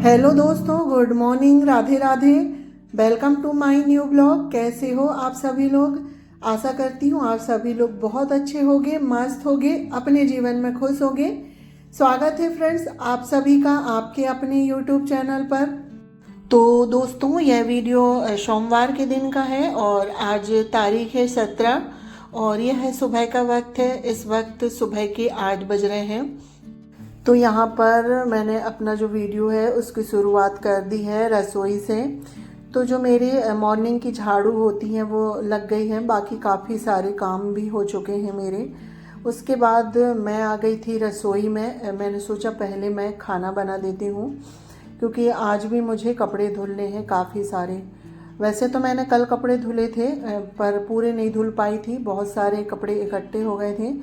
Hello दोस्तों, good morning, Radhe Radhe. Welcome to my new blog. कैसे हो आप सभी लोग? आशा करती हूँ आप सभी लोग बहुत अच्छे होंगे, मस्त होंगे, अपने जीवन में खुश होंगे। स्वागत है फ्रेंड्स आप सभी का आपके अपने यूट्यूब चैनल पर। तो दोस्तों, यह वीडियो सोमवार के दिन का है और आज तारीख है 17 और यह है सुबह का वक्त है। इस वक्त सुबह के 8 बज रहे हैं। तो यहाँ पर मैंने अपना जो वीडियो है उसकी शुरुआत कर दी है रसोई से। तो जो मेरी मॉर्निंग की झाड़ू होती हैं वो लग गई हैं, बाकी काफ़ी सारे काम भी हो चुके हैं मेरे। उसके बाद मैं आ गई थी रसोई में। मैंने सोचा पहले मैं खाना बना देती हूँ क्योंकि आज भी मुझे कपड़े धुलने हैं काफ़ी सारे। वैसे तो मैंने कल कपड़े धुले थे पर पूरे नहीं धुल पाई थी, बहुत सारे कपड़े इकट्ठे हो गए थे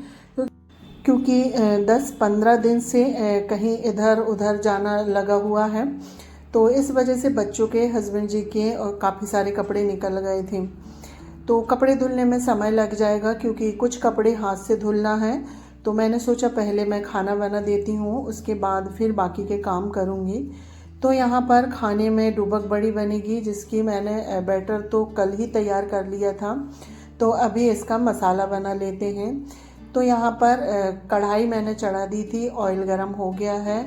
क्योंकि 10-15 दिन से कहीं इधर उधर जाना लगा हुआ है। तो इस वजह से बच्चों के, हस्बैंड जी के और काफ़ी सारे कपड़े निकल गए थे। तो कपड़े धुलने में समय लग जाएगा क्योंकि कुछ कपड़े हाथ से धुलना है। तो मैंने सोचा पहले मैं खाना बना देती हूँ, उसके बाद फिर बाकी के काम करूँगी। तो यहाँ पर खाने में डूबक बड़ी बनेगी जिसकी मैंने बैटर तो कल ही तैयार कर लिया था। तो अभी इसका मसाला बना लेते हैं। तो यहाँ पर कढ़ाई मैंने चढ़ा दी थी, ऑयल गरम हो गया है।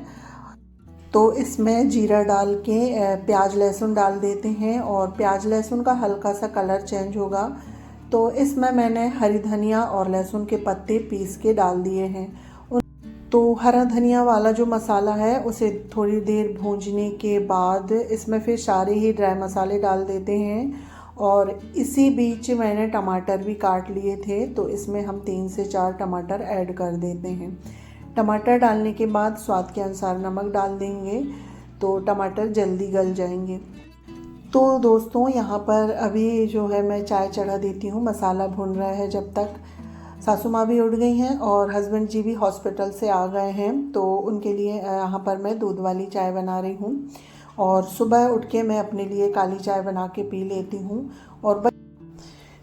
तो इसमें जीरा डाल के प्याज लहसुन डाल देते हैं और प्याज लहसुन का हल्का सा कलर चेंज होगा तो इसमें मैंने हरी धनिया और लहसुन के पत्ते पीस के डाल दिए हैं। तो हरा धनिया वाला जो मसाला है उसे थोड़ी देर भूंजने के बाद इसमें फिर सारे ही ड्राई मसाले डाल देते हैं। और इसी बीच मैंने टमाटर भी काट लिए थे तो इसमें हम 3 से 4 टमाटर ऐड कर देते हैं। टमाटर डालने के बाद स्वाद के अनुसार नमक डाल देंगे तो टमाटर जल्दी गल जाएंगे। तो दोस्तों, यहाँ पर अभी जो है मैं चाय चढ़ा देती हूँ, मसाला भुन रहा है जब तक। सासू माँ भी उठ गई हैं और हस्बैंड जी भी हॉस्पिटल से आ गए हैं तो उनके लिए यहाँ पर मैं दूध वाली चाय बना रही हूँ। और सुबह उठ के मैं अपने लिए काली चाय बना के पी लेती हूँ। और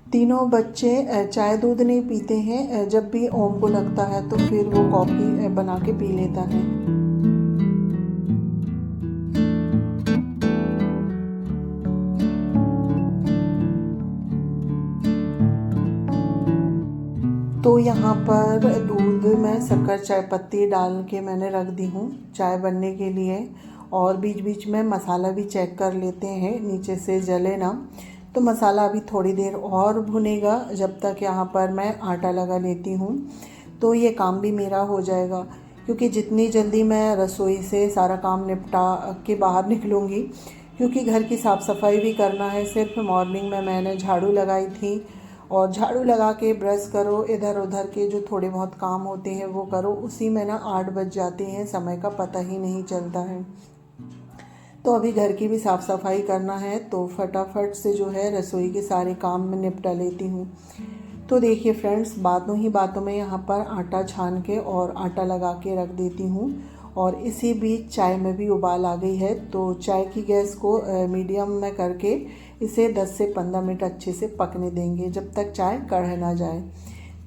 तीनों बच्चे चाय दूध नहीं पीते हैं, जब भी ओम को लगता है तो फिर वो कॉफ़ी बना के पी लेता है। तो यहाँ पर दूध में शक्कर चाय पत्ती डाल के मैंने रख दी हूँ चाय बनने के लिए। और बीच बीच में मसाला भी चेक कर लेते हैं नीचे से जले ना। तो मसाला अभी थोड़ी देर और भुनेगा जब तक यहाँ पर मैं आटा लगा लेती हूँ। तो ये काम भी मेरा हो जाएगा क्योंकि जितनी जल्दी मैं रसोई से सारा काम निपटा के बाहर निकलूँगी, क्योंकि घर की साफ़ सफाई भी करना है। सिर्फ मॉर्निंग में मैंने झाड़ू लगाई थी और झाड़ू लगा के ब्रश करो, इधर उधर के जो थोड़े बहुत काम होते हैं वो करो, उसी में ना 8 बज जाते हैं, समय का पता ही नहीं चलता है। तो अभी घर की भी साफ़ सफाई करना है तो फटाफट से जो है रसोई के सारे काम में निपटा लेती हूँ। तो देखिए फ्रेंड्स, बातों ही बातों में यहाँ पर आटा छान के और आटा लगा के रख देती हूँ। और इसी बीच चाय में भी उबाल आ गई है तो चाय की गैस को मीडियम में करके इसे 10 से 15 मिनट अच्छे से पकने देंगे जब तक चाय कढ़ ना जाए।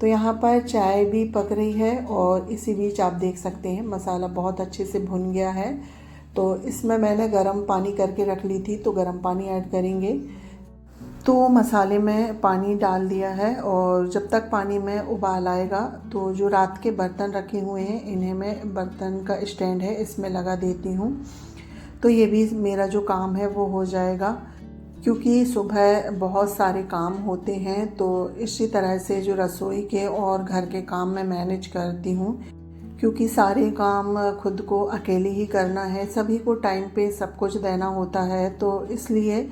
तो यहाँ पर चाय भी पक रही है और इसी बीच आप देख सकते हैं मसाला बहुत अच्छे से भुन गया है। तो इसमें मैंने गर्म पानी करके रख ली थी तो गर्म पानी ऐड करेंगे। तो मसाले में पानी डाल दिया है और जब तक पानी में उबाल आएगा तो जो रात के बर्तन रखे हुए हैं इन्हें मैं बर्तन का स्टैंड है इसमें लगा देती हूँ। तो ये भी मेरा जो काम है वो हो जाएगा क्योंकि सुबह बहुत सारे काम होते हैं। तो इसी तरह से जो रसोई के और घर के काम मैं मैनेज करती हूँ क्योंकि सारे काम खुद को अकेले ही करना है, सभी को टाइम पे सब कुछ देना होता है। तो इसलिए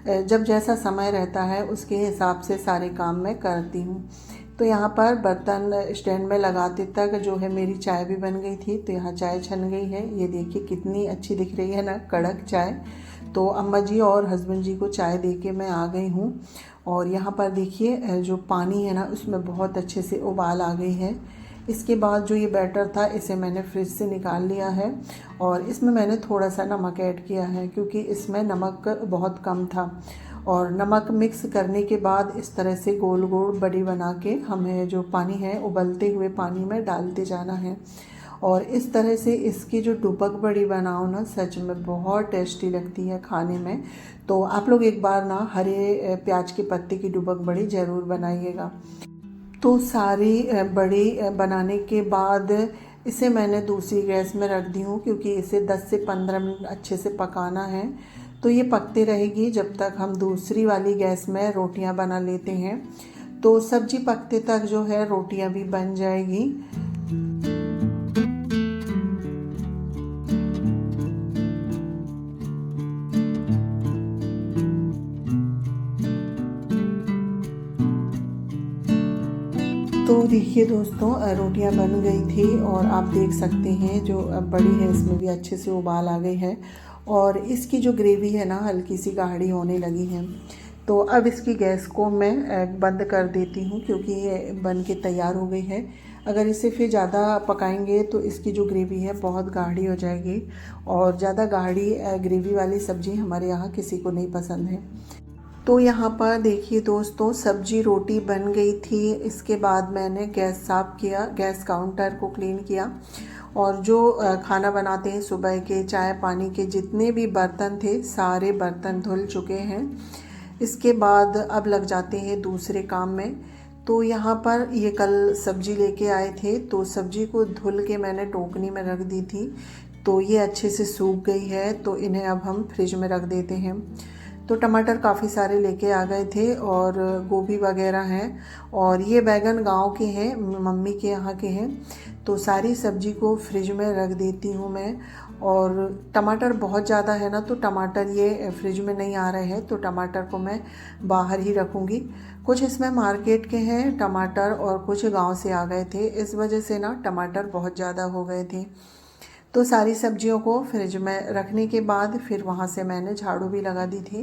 जब जैसा समय रहता है उसके हिसाब से सारे काम मैं करती हूँ। तो यहाँ पर बर्तन स्टैंड में लगाते तक जो है मेरी चाय भी बन गई थी। तो यहाँ चाय छन गई है, ये देखिए कितनी अच्छी दिख रही है ना, कड़क चाय। तो अम्मा जी और हस्बैंड जी को चाय दे के मैं आ गई हूँ। और यहाँ पर देखिए जो पानी है ना उसमें बहुत अच्छे से उबाल आ गई है। इसके बाद जो ये बैटर था इसे मैंने फ्रिज से निकाल लिया है और इसमें मैंने थोड़ा सा नमक ऐड किया है क्योंकि इसमें नमक बहुत कम था। और नमक मिक्स करने के बाद इस तरह से गोल गोल बड़ी बना के हमें जो पानी है उबलते हुए पानी में डालते जाना है। और इस तरह से इसकी जो डुबक बड़ी बनाओ ना, सच में बहुत टेस्टी लगती है खाने में। तो आप लोग एक बार ना हरे प्याज के पत्ते की डुबक बड़ी ज़रूर बनाइएगा। तो सारी बड़ी बनाने के बाद इसे मैंने दूसरी गैस में रख दी हूँ, क्योंकि इसे 10 से 15 मिनट अच्छे से पकाना है। तो ये पकते रहेगी जब तक हम दूसरी वाली गैस में रोटियां बना लेते हैं। तो सब्जी पकते तक जो है रोटियां भी बन जाएगी। तो देखिए दोस्तों, रोटियां बन गई थी और आप देख सकते हैं जो बड़ी है इसमें भी अच्छे से उबाल आ गई है और इसकी जो ग्रेवी है ना हल्की सी गाढ़ी होने लगी है। तो अब इसकी गैस को मैं बंद कर देती हूँ, क्योंकि ये बन के तैयार हो गई है। अगर इसे फिर ज़्यादा पकाएंगे तो इसकी जो ग्रेवी है बहुत गाढ़ी हो जाएगी, और ज़्यादा गाढ़ी ग्रेवी वाली सब्ज़ी हमारे यहाँ किसी को नहीं पसंद है। तो यहाँ पर देखिए दोस्तों, सब्जी रोटी बन गई थी। इसके बाद मैंने गैस साफ़ किया, गैस काउंटर को क्लीन किया, और जो खाना बनाते हैं सुबह के चाय पानी के जितने भी बर्तन थे सारे बर्तन धुल चुके हैं। इसके बाद अब लग जाते हैं दूसरे काम में। तो यहाँ पर ये कल सब्जी लेके आए थे, तो सब्जी को धुल के मैंने टोकनी में रख दी थी। तो ये अच्छे से सूख गई है, तो इन्हें अब हम फ्रिज में रख देते हैं। तो टमाटर काफ़ी सारे लेके आ गए थे और गोभी वगैरह हैं, और ये बैगन गांव के हैं, मम्मी के यहाँ के हैं। तो सारी सब्जी को फ्रिज में रख देती हूँ मैं। और टमाटर बहुत ज़्यादा है ना, तो टमाटर ये फ्रिज में नहीं आ रहे हैं, तो टमाटर को मैं बाहर ही रखूँगी। कुछ इसमें मार्केट के हैं टमाटर और कुछ गांव से आ गए थे, इस वजह से ना टमाटर बहुत ज़्यादा हो गए थे। तो सारी सब्जियों को फ्रिज में रखने के बाद फिर वहाँ से मैंने झाड़ू भी लगा दी थी,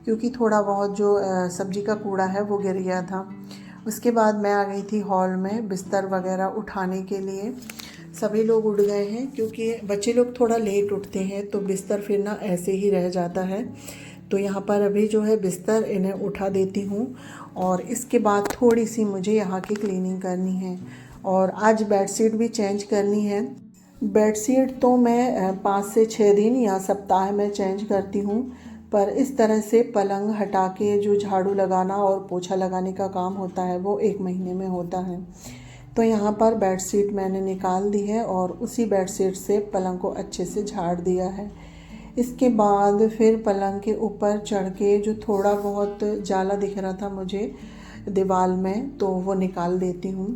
क्योंकि थोड़ा बहुत जो सब्जी का कूड़ा है वो गिर गया था। उसके बाद मैं आ गई थी हॉल में बिस्तर वगैरह उठाने के लिए। सभी लोग उठ गए हैं, क्योंकि बच्चे लोग थोड़ा लेट उठते हैं तो बिस्तर फिर ना ऐसे ही रह जाता है। तो यहाँ पर अभी जो है बिस्तर इन्हें उठा देती हूँ, और इसके बाद थोड़ी सी मुझे यहाँ की क्लीनिंग करनी है, और आज बेडशीट भी चेंज करनी है। बेडशीट तो मैं 5 से 6 दिन या सप्ताह में चेंज करती हूँ, पर इस तरह से पलंग हटा के जो झाड़ू लगाना और पोछा लगाने का काम होता है वो 1 महीने में होता है। तो यहाँ पर बेडशीट मैंने निकाल दी है और उसी बेडशीट से पलंग को अच्छे से झाड़ दिया है। इसके बाद फिर पलंग के ऊपर चढ़ के जो थोड़ा बहुत जाला दिख रहा था मुझे दीवार में, तो वो निकाल देती हूँ,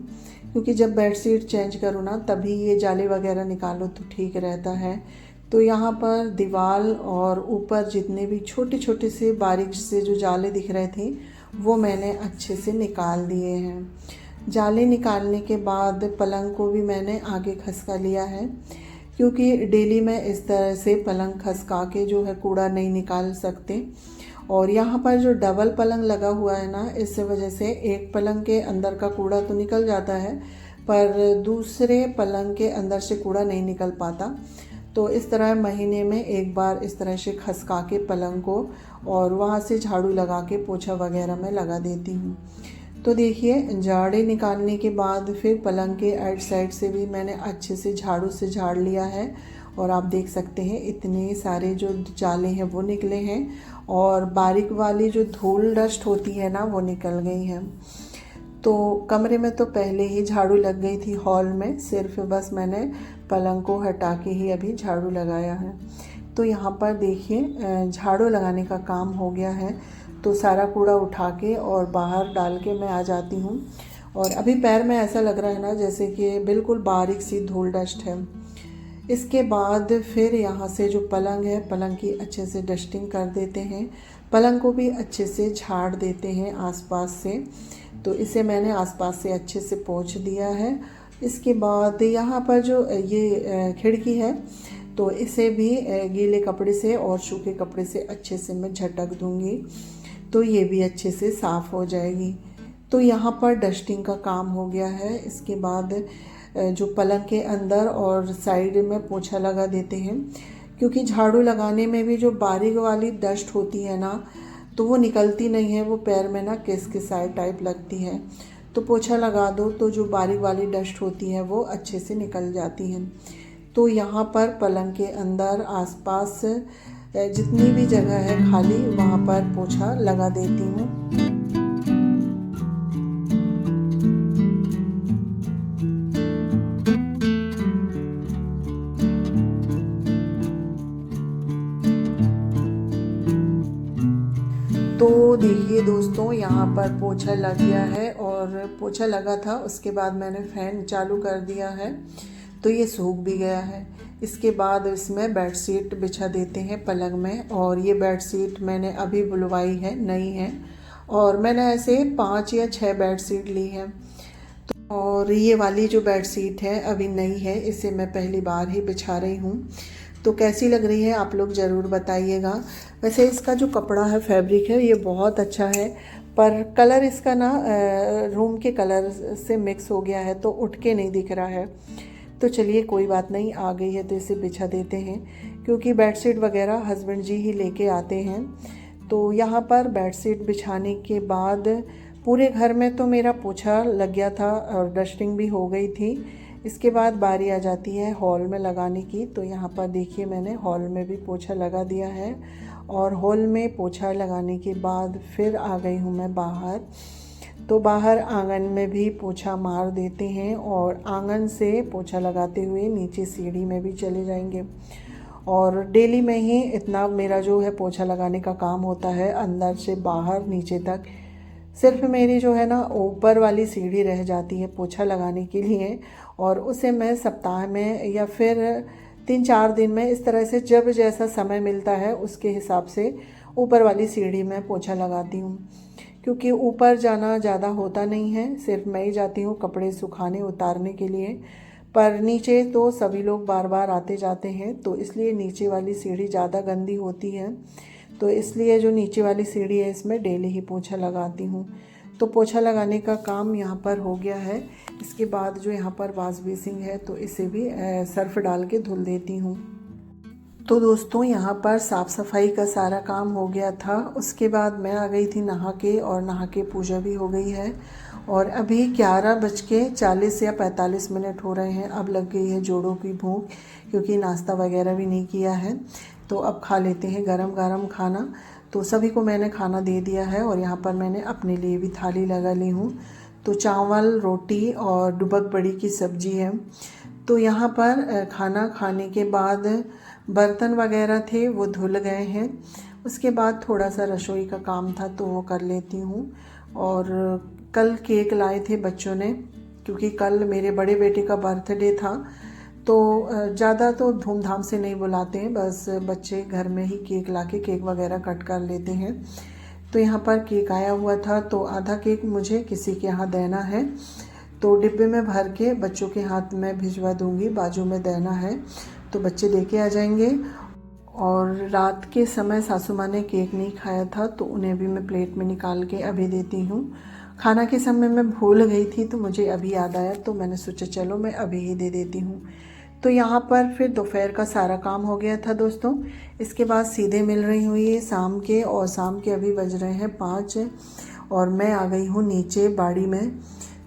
क्योंकि जब बेडशीट चेंज करो ना तभी ये जाले वगैरह निकालो तो ठीक रहता है। तो यहाँ पर दीवार और ऊपर जितने भी छोटे छोटे से बारीक से जो जाले दिख रहे थे वो मैंने अच्छे से निकाल दिए हैं। जाले निकालने के बाद पलंग को भी मैंने आगे खसका लिया है, क्योंकि डेली मैं इस तरह से पलंग खसका के जो है कूड़ा नहीं निकाल सकते। और यहाँ पर जो डबल पलंग लगा हुआ है ना, इस वजह से एक पलंग के अंदर का कूड़ा तो निकल जाता है, पर दूसरे पलंग के अंदर से कूड़ा नहीं निकल पाता। तो इस तरह महीने में एक बार इस तरह से खसका के पलंग को और वहाँ से झाड़ू लगा के पोछा वगैरह में लगा देती हूँ। तो देखिए, झाड़े निकालने के बाद फिर पलंग के आइट साइड से भी मैंने अच्छे से झाड़ू से झाड़ लिया है, और आप देख सकते हैं इतने सारे जो जाले हैं वो निकले हैं, और बारीक वाली जो धूल डस्ट होती है ना वो निकल गई है। तो कमरे में तो पहले ही झाड़ू लग गई थी, हॉल में सिर्फ बस मैंने पलंग को हटा के ही अभी झाड़ू लगाया है। तो यहाँ पर देखिए, झाड़ू लगाने का काम हो गया है। तो सारा कूड़ा उठा के और बाहर डाल के मैं आ जाती हूँ, और अभी पैर में ऐसा लग रहा है ना जैसे कि बिल्कुल बारीक सी धूल डस्ट है। इसके बाद फिर यहाँ से जो पलंग है, पलंग की अच्छे से डस्टिंग कर देते हैं, पलंग को भी अच्छे से झाड़ देते हैं आसपास से। तो इसे मैंने आसपास से अच्छे से पोंछ दिया है। इसके बाद यहाँ पर जो ये खिड़की है, तो इसे भी गीले कपड़े से और सूखे कपड़े से अच्छे से मैं झटक दूँगी, तो ये भी अच्छे से साफ़ हो जाएगी। तो यहाँ पर डस्टिंग का काम हो गया है। इसके बाद जो पलंग के अंदर और साइड में पोछा लगा देते हैं, क्योंकि झाड़ू लगाने में भी जो बारीक वाली डस्ट होती है ना, तो वो निकलती नहीं है, वो पैर में ना किस किसाई टाइप लगती है। तो पोछा लगा दो तो जो बारीक वाली डस्ट होती है वो अच्छे से निकल जाती है। तो यहाँ पर पलंग के अंदर आसपास जितनी भी जगह है खाली वहाँ पर पोछा लगा देती हूँ। तो देखिए दोस्तों, यहाँ पर पोछा लग गया है और पोछा लगा था उसके बाद मैंने फ़ैन चालू कर दिया है तो ये सूख भी गया है। इसके बाद इसमें बेडशीट बिछा देते हैं पलंग में। और ये बेडशीट मैंने अभी बुलवाई है, नई है, और मैंने ऐसे 5 या 6 बेडशीट ली है। और ये वाली जो बेडशीट है अभी नई है, इसे मैं पहली बार ही बिछा रही हूँ। तो कैसी लग रही है आप लोग ज़रूर बताइएगा। वैसे इसका जो कपड़ा है, फैब्रिक है, ये बहुत अच्छा है, पर कलर इसका ना रूम के कलर से मिक्स हो गया है तो उठ के नहीं दिख रहा है। तो चलिए कोई बात नहीं, आ गई है तो इसे बिछा देते हैं, क्योंकि बेडशीट वगैरह हस्बैंड जी ही लेके आते हैं। तो यहाँ पर बेडशीट बिछाने के बाद पूरे घर में तो मेरा पोछा लग गया था और डस्टिंग भी हो गई थी। इसके बाद बारी आ जाती है हॉल में लगाने की। तो यहाँ पर देखिए मैंने हॉल में भी पोछा लगा दिया है। और हॉल में पोछा लगाने के बाद फिर आ गई हूँ मैं बाहर। तो बाहर आंगन में भी पोछा मार देते हैं और आंगन से पोछा लगाते हुए नीचे सीढ़ी में भी चले जाएंगे। और डेली में ही इतना मेरा जो है पोछा लगाने का काम होता है, अंदर से बाहर नीचे तक। सिर्फ मेरी जो है ना ऊपर वाली सीढ़ी रह जाती है पोछा लगाने के लिए, और उसे मैं सप्ताह में या फिर 3-4 दिन में, इस तरह से जब जैसा समय मिलता है उसके हिसाब से ऊपर वाली सीढ़ी में पोछा लगाती हूँ। क्योंकि ऊपर जाना ज़्यादा होता नहीं है, सिर्फ मैं ही जाती हूँ कपड़े सुखाने उतारने के लिए। पर नीचे तो सभी लोग बार बार आते जाते हैं, तो इसलिए नीचे वाली सीढ़ी ज़्यादा गंदी होती है। तो इसलिए जो नीचे वाली सीढ़ी है इसमें डेली ही पोछा लगाती हूँ। तो पोछा लगाने का काम यहाँ पर हो गया है। इसके बाद जो यहाँ पर वॉश बेसिन है तो इसे भी सर्फ डाल के धुल देती हूँ। तो दोस्तों यहाँ पर साफ़ सफाई का सारा काम हो गया था। उसके बाद मैं आ गई थी नहा के, और नहा के पूजा भी हो गई है। और अभी 11:40 या 45 मिनट हो रहे हैं। अब लग गई है जोड़ों की भूख, क्योंकि नाश्ता वगैरह भी नहीं किया है। तो अब खा लेते हैं गरम गरम खाना। तो सभी को मैंने खाना दे दिया है और यहाँ पर मैंने अपने लिए भी थाली लगा ली हूँ। तो चावल, रोटी और डुबक बड़ी की सब्जी है। तो यहाँ पर खाना खाने के बाद बर्तन वगैरह थे वो धुल गए हैं। उसके बाद थोड़ा सा रसोई का काम था तो वो कर लेती हूँ। और कल केक लाए थे बच्चों ने, क्योंकि कल मेरे बड़े बेटे का बर्थडे था। तो ज़्यादा तो धूमधाम से नहीं बुलाते हैं, बस बच्चे घर में ही केक लाके केक वगैरह कट कर लेते हैं। तो यहाँ पर केक आया हुआ था, तो आधा केक मुझे किसी के यहाँ देना है। तो डिब्बे में भर के बच्चों के हाथ में भिजवा दूँगी, बाजू में देना है, तो बच्चे लेके आ जाएंगे। और रात के समय सासू माँ ने केक नहीं खाया था तो उन्हें भी मैं प्लेट में निकाल के अभी देती हूँ। खाना के समय मैं भूल गई थी तो मुझे अभी याद आया, तो मैंने सोचा चलो मैं अभी ही दे देती हूँ। तो यहाँ पर फिर दोपहर का सारा काम हो गया था दोस्तों। इसके बाद सीधे मिल रही हुई है शाम के, और शाम के अभी बज रहे हैं 5 और मैं आ गई हूँ नीचे बाड़ी में।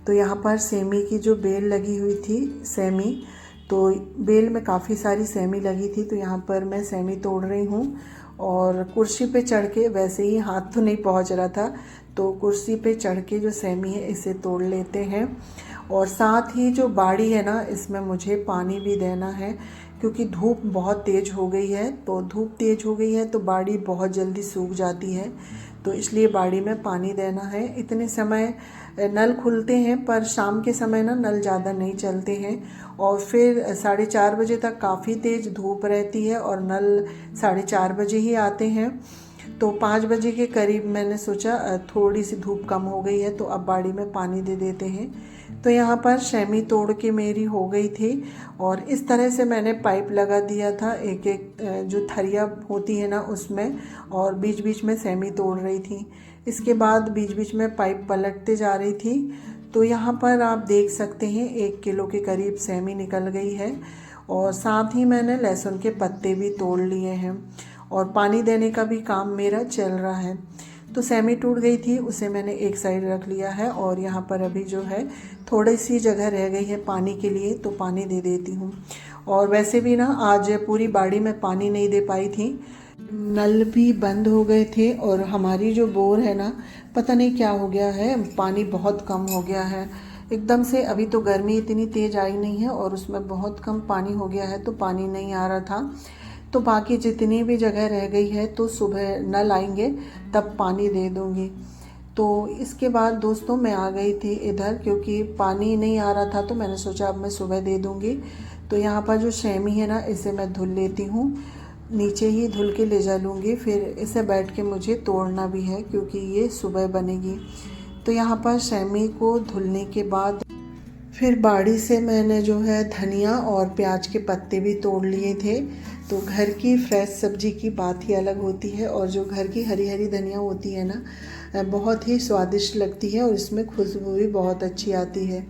तो यहाँ पर सेमी की जो बेल लगी हुई थी, सेमी, तो बेल में काफ़ी सारी सेमी लगी थी, तो यहाँ पर मैं सेमी तोड़ रही हूँ। और कुर्सी पे चढ़ के, वैसे ही हाथ तो नहीं पहुँच रहा था, तो कुर्सी पे चढ़ के जो सेमी है इसे तोड़ लेते हैं। और साथ ही जो बाड़ी है ना, इसमें मुझे पानी भी देना है, क्योंकि धूप बहुत तेज़ हो गई है। तो धूप तेज़ हो गई है तो बाड़ी बहुत जल्दी सूख जाती है, तो इसलिए बाड़ी में पानी देना है। इतने समय नल खुलते हैं, पर शाम के समय ना नल ज़्यादा नहीं चलते हैं, और फिर 4:30 बजे तक काफ़ी तेज़ धूप रहती है और नल 4:30 बजे ही आते हैं। तो 5 बजे के करीब मैंने सोचा थोड़ी सी धूप कम हो गई है तो अब बाड़ी में पानी दे देते हैं। तो यहाँ पर सेमी तोड़ के मेरी हो गई थी, और इस तरह से मैंने पाइप लगा दिया था एक एक जो थरिया होती है ना उसमें, और बीच बीच में सेमी तोड़ रही थी। इसके बाद बीच बीच में पाइप पलटते जा रही थी। तो यहाँ पर आप देख सकते हैं 1 किलो के करीब सेमी निकल गई है। और साथ ही मैंने लहसुन के पत्ते भी तोड़ लिए हैं, और पानी देने का भी काम मेरा चल रहा है। तो सेमी टूट गई थी, उसे मैंने एक साइड रख लिया है और यहाँ पर अभी जो है थोड़ी सी जगह रह गई है पानी के लिए, तो पानी दे देती हूँ। और वैसे भी ना आज पूरी बाड़ी में पानी नहीं दे पाई थी, नल भी बंद हो गए थे और हमारी जो बोर है ना, पता नहीं क्या हो गया है, पानी बहुत कम हो गया है एकदम से। अभी तो गर्मी इतनी तेज़ आई नहीं है और उसमें बहुत कम पानी हो गया है, तो पानी नहीं आ रहा था। तो बाकी जितनी भी जगह रह गई है तो सुबह नल आएंगे तब पानी दे दूँगी। तो इसके बाद दोस्तों मैं आ गई थी इधर, क्योंकि पानी नहीं आ रहा था तो मैंने सोचा अब मैं सुबह दे दूँगी। तो यहाँ पर जो सेमी है ना, इसे मैं धुल लेती हूँ, नीचे ही धुल के ले जा लूँगी, फिर इसे बैठ के मुझे तोड़ना भी है क्योंकि ये सुबह बनेगी। तो यहाँ पर सेमी को धुलने के बाद फिर बाड़ी से मैंने जो है धनिया और प्याज के पत्ते भी तोड़ लिए थे। तो घर की फ्रेश सब्जी की बात ही अलग होती है, और जो घर की हरी हरी धनिया होती है ना, बहुत ही स्वादिष्ट लगती है और इसमें खुशबू भी बहुत अच्छी आती है।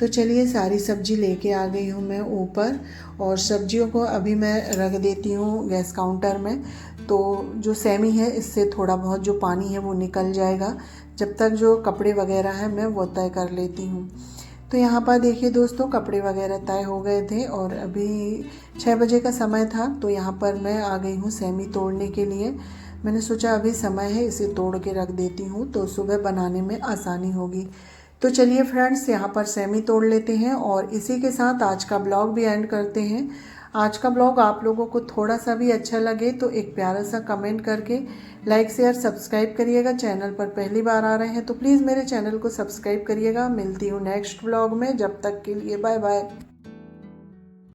तो चलिए सारी सब्जी लेके आ गई हूँ मैं ऊपर, और सब्जियों को अभी मैं रख देती हूँ गैस काउंटर में। तो जो सेमी है इससे थोड़ा बहुत जो पानी है वो निकल जाएगा, जब तक जो कपड़े वगैरह हैं मैं वो तय कर लेती हूँ। तो यहाँ पर देखिए दोस्तों, कपड़े वगैरह तय हो गए थे और अभी 6 बजे का समय था। तो यहाँ पर मैं आ गई हूँ सेमी तोड़ने के लिए। मैंने सोचा अभी समय है, इसे तोड़ के रख देती हूँ तो सुबह बनाने में आसानी होगी। तो चलिए फ्रेंड्स, यहाँ पर सेमी तोड़ लेते हैं और इसी के साथ आज का ब्लॉग भी एंड करते हैं। आज का ब्लॉग आप लोगों को थोड़ा सा भी अच्छा लगे तो एक प्यारा सा कमेंट करके लाइक शेयर सब्सक्राइब करिएगा। चैनल पर पहली बार आ रहे हैं तो प्लीज़ मेरे चैनल को सब्सक्राइब करिएगा। मिलती हूँ नेक्स्ट ब्लॉग में, जब तक के लिए बाय बाय।